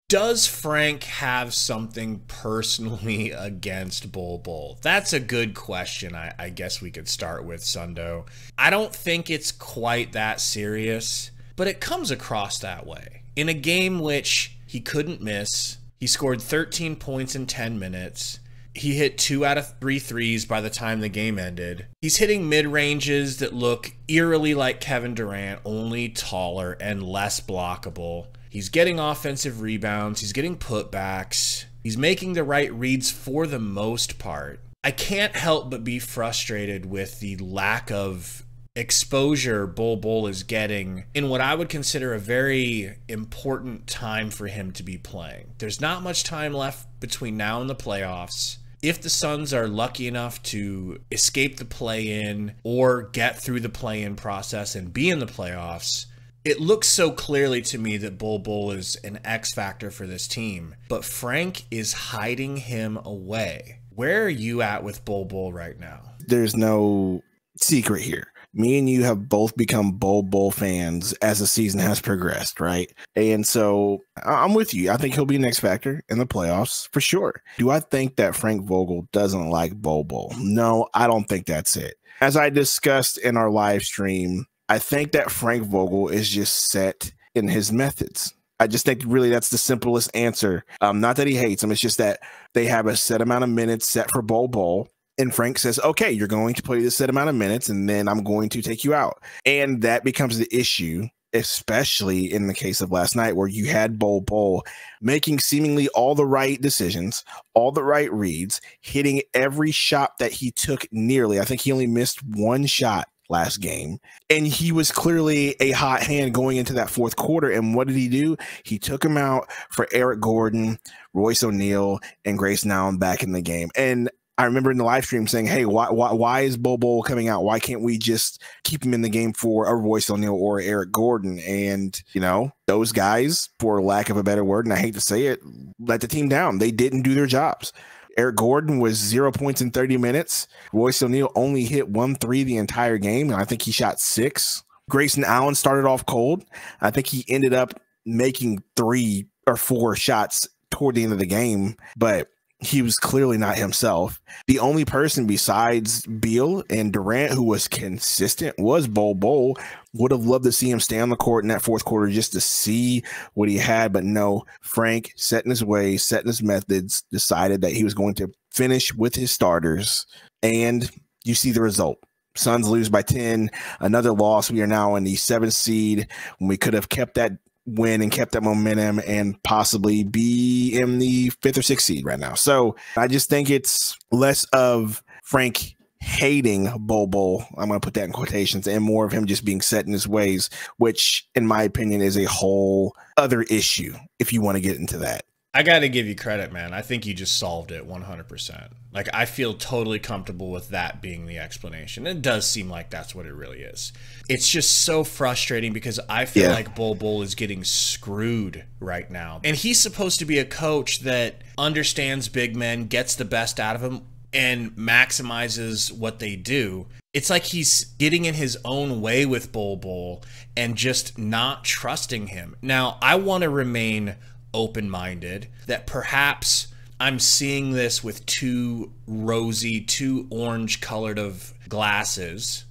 Does Frank have something personally against Bol Bol? That's a good question. I guess we could start with, Sundo. I don't think it's quite that serious, but it comes across that way. In a game which he couldn't miss, he scored 13 points in 10 minutes. He hit 2 out of 3 threes by the time the game ended. He's hitting mid-ranges that look eerily like Kevin Durant, only taller and less blockable. He's getting offensive rebounds. He's getting putbacks. He's making the right reads for the most part. I can't help but be frustrated with the lack of exposure Bol Bol is getting in what I would consider a very important time for him to be playing. There's not much time left between now and the playoffs. If the Suns are lucky enough to escape the play-in or get through the play-in process and be in the playoffs, it looks so clearly to me that Bol Bol is an X factor for this team, but Frank is hiding him away. Where are you at with Bol Bol right now? There's no secret here. Me and you have both become Bol Bol fans as the season has progressed, right? And so I'm with you. I think he'll be an X factor in the playoffs for sure. Do I think that Frank Vogel doesn't like Bol Bol? No, I don't think that's it. As I discussed in our live stream, I think that Frank Vogel is just set in his methods. I just think really that's the simplest answer. Not that he hates him. It's just that they have a set amount of minutes set for Bol Bol. And Frank says, okay, you're going to play this set amount of minutes, and then I'm going to take you out. And that becomes the issue, especially in the case of last night, where you had Bol Bol making seemingly all the right decisions, all the right reads, hitting every shot that he took nearly. I think he only missed one shot last game, and he was clearly a hot hand going into that fourth quarter. And what did he do? He took him out for Eric Gordon, Royce O'Neal, and Grayson Allen back in the game. And I remember in the live stream saying, hey, why is Bol Bol coming out? Why can't we just keep him in the game for a Royce O'Neal or Eric Gordon? And, you know, those guys, for lack of a better word, and I hate to say it, let the team down. They didn't do their jobs. Eric Gordon was 0 points in 30 minutes. Royce O'Neal only hit 1 3 the entire game, and I think he shot 6. Grayson Allen started off cold. I think he ended up making 3 or 4 shots toward the end of the game, but he was clearly not himself. The only person besides Beal and Durant who was consistent was Bol Bol. Would have loved to see him stay on the court in that fourth quarter just to see what he had. But no, Frank, set in his ways, set in his methods, decided that he was going to finish with his starters. And you see the result. Suns lose by 10. Another loss. We are now in the 7th seed when we could have kept that win and kept that momentum and possibly be in the 5th or 6th seed right now. So I just think it's less of Frank hating Bol Bol, I'm going to put that in quotations, and more of him just being set in his ways, which in my opinion is a whole other issue if you want to get into that. I got to give you credit, man. I think you just solved it 100%. Like, I feel totally comfortable with that being the explanation. It does seem like that's what it really is. It's just so frustrating because I feel like Bol Bol is getting screwed right now. And he's supposed to be a coach that understands big men, gets the best out of them, and maximizes what they do. It's like he's getting in his own way with Bol Bol and just not trusting him. Now, I want to remain open-minded that perhaps I'm seeing this with too rosy, too orange colored of glasses,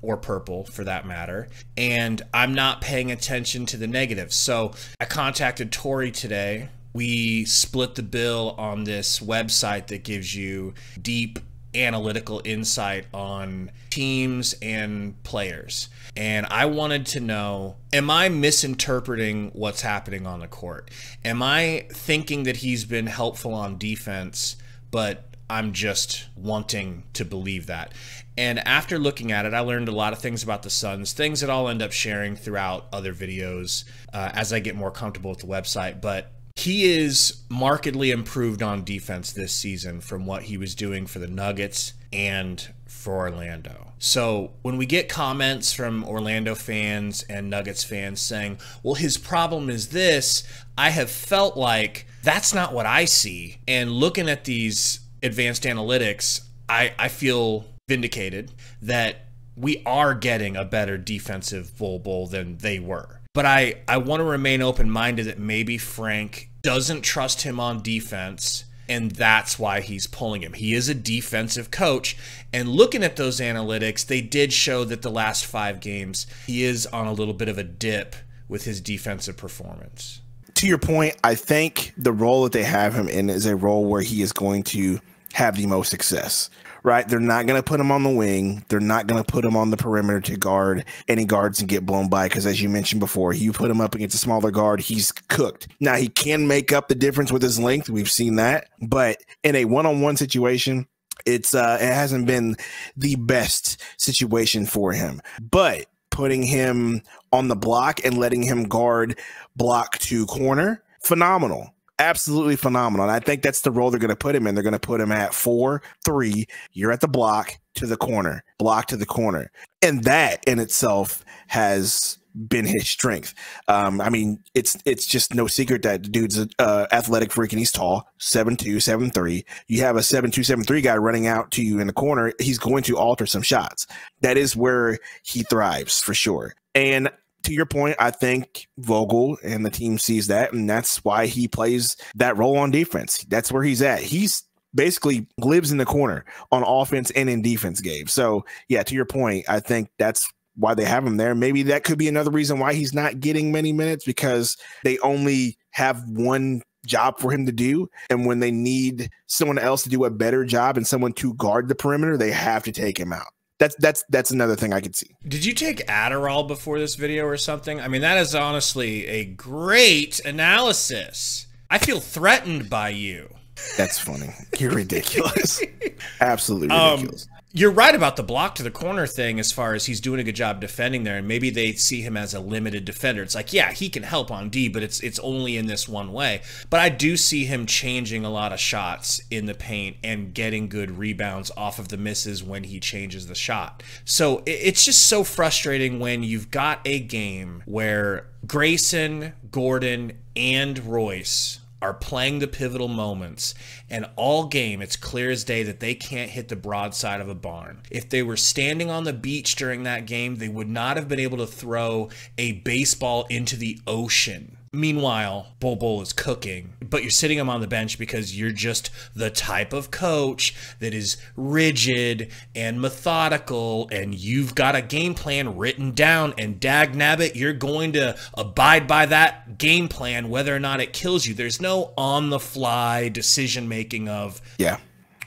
or purple for that matter, and I'm not paying attention to the negatives. So I contacted Tori today. We split the bill on this website that gives you deep analytical insight on teams and players. And I wanted to know, am I misinterpreting what's happening on the court? Am I thinking that he's been helpful on defense, but I'm just wanting to believe that? And after looking at it, I learned a lot of things about the Suns, things that I'll end up sharing throughout other videos as I get more comfortable with the website. But he is markedly improved on defense this season from what he was doing for the Nuggets and for Orlando. So when we get comments from Orlando fans and Nuggets fans saying, well, his problem is this, I have felt like that's not what I see. And looking at these advanced analytics, I feel vindicated that we are getting a better defensive Bol Bol than they were. But I want to remain open-minded that maybe Frank doesn't trust him on defense, and that's why he's pulling him. He is a defensive coach, and looking at those analytics, they did show that the last 5 games, he is on a little bit of a dip with his defensive performance. To your point, I think the role that they have him in is a role where he is going to have the most success, right? They're not going to put him on the wing. They're not going to put him on the perimeter to guard any guards and get blown by, because as you mentioned before, you put him up against a smaller guard, he's cooked. Now, he can make up the difference with his length. We've seen that. But in a one-on-one situation, it hasn't been the best situation for him. But putting him on the block and letting him guard block to corner, phenomenal. Absolutely phenomenal. And I think that's the role they're going to put him in. They're going to put him at 4-3. You're at the block to the corner, block to the corner. And that in itself has been his strength. I mean, it's just no secret that the dude's athletic freak and he's tall, 7'2", 7'3". You have a 7'2", 7'3" guy running out to you in the corner, he's going to alter some shots. That is where he thrives for sure. And to your point, I think Vogel and the team sees that, and that's why he plays that role on defense. That's where he's at. He's basically lives in the corner on offense and in defense, Gabe. So, yeah, to your point, I think that's why they have him there. Maybe that could be another reason why he's not getting many minutes, because they only have one job for him to do. And when they need someone else to do a better job and someone to guard the perimeter, they have to take him out. That's another thing I could see. Did you take Adderall before this video or something? I mean, that is honestly a great analysis. I feel threatened by you. That's funny. You're ridiculous. Absolutely ridiculous. You're right about the block to the corner thing as far as he's doing a good job defending there, and maybe they see him as a limited defender. It's like, yeah, he can help on D, but it's only in this one way. But I do see him changing a lot of shots in the paint and getting good rebounds off of the misses when he changes the shot. So it's just so frustrating when you've got a game where Grayson, Gordon, and Royce are playing the pivotal moments, and all game it's clear as day that they can't hit the broadside of a barn. If they were standing on the beach during that game, they would not have been able to throw a baseball into the ocean. Meanwhile, Bol Bol is cooking, but you're sitting him on the bench because you're just the type of coach that is rigid and methodical, and you've got a game plan written down, and dagnabbit, you're going to abide by that game plan whether or not it kills you. There's no on-the-fly decision-making of, yeah,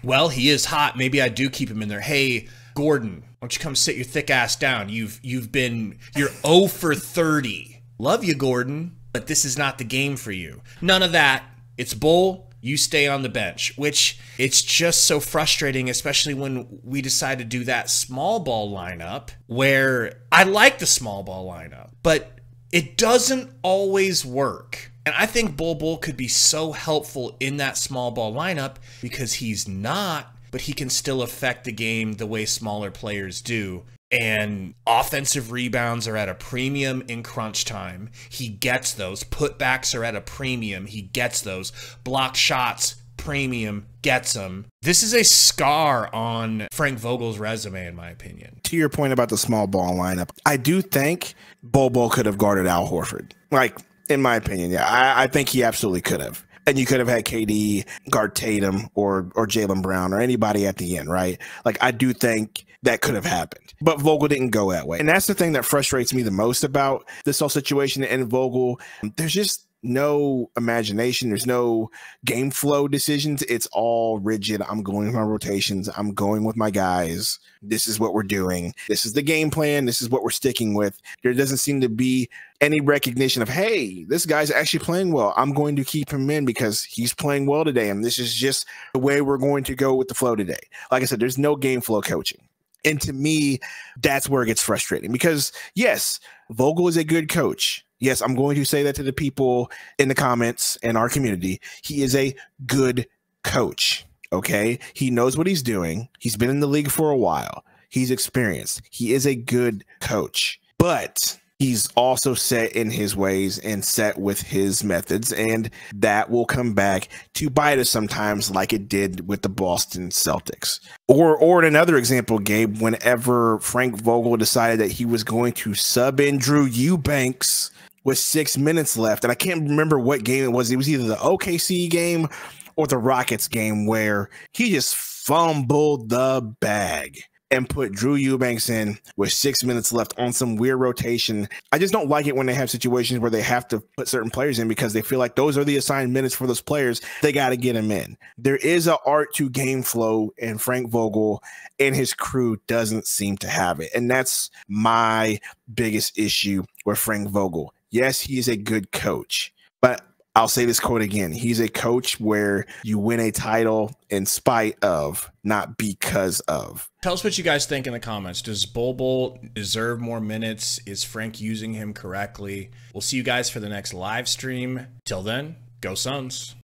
well, he is hot, maybe I do keep him in there. Hey, Gordon, why don't you come sit your thick ass down? You're 0 for 30. Love you, Gordon, but this is not the game for you. None of that. It's Bol, you stay on the bench, which it's just so frustrating, especially when we decide to do that small ball lineup, where I like the small ball lineup, but it doesn't always work. And I think Bol Bol could be so helpful in that small ball lineup because he's not, but he can still affect the game the way smaller players do. And offensive rebounds are at a premium in crunch time. He gets those. Putbacks are at a premium. He gets those. Block shots, premium, gets them. This is a scar on Frank Vogel's resume, in my opinion. To your point about the small ball lineup, I do think Bol Bol could have guarded Al Horford. Like, in my opinion, yeah, I think he absolutely could have. And you could have had KD guard Tatum or Jaylen Brown or anybody at the end, right? Like, I do think that could have happened. But Vogel didn't go that way. And that's the thing that frustrates me the most about this whole situation. And Vogel, there's just no imagination. There's no game flow decisions. It's all rigid. I'm going with my rotations. I'm going with my guys. This is what we're doing. This is the game plan. This is what we're sticking with. There doesn't seem to be any recognition of, hey, this guy's actually playing well. I'm going to keep him in because he's playing well today. And this is just the way we're going to go with the flow today. Like I said, there's no game flow coaching. And to me, that's where it gets frustrating because, yes, Vogel is a good coach. Yes, I'm going to say that to the people in the comments in our community. He is a good coach, okay? He knows what he's doing. He's been in the league for a while. He's experienced. He is a good coach. But he's also set in his ways and set with his methods, and that will come back to bite us sometimes like it did with the Boston Celtics. Or in another example, Gabe, whenever Frank Vogel decided that he was going to sub in Drew Eubanks with 6 minutes left. And I can't remember what game it was. It was either the OKC game or the Rockets game where he just fumbled the bag and put Drew Eubanks in with 6 minutes left on some weird rotation. I just don't like it when they have situations where they have to put certain players in because they feel like those are the assigned minutes for those players. They got to get them in. There is an art to game flow, and Frank Vogel and his crew doesn't seem to have it. And that's my biggest issue with Frank Vogel. Yes, he is a good coach, but I'll say this quote again. He's a coach where you win a title in spite of, not because of. Tell us what you guys think in the comments. Does Bol Bol deserve more minutes? Is Frank using him correctly? We'll see you guys for the next live stream. Till then, go Suns.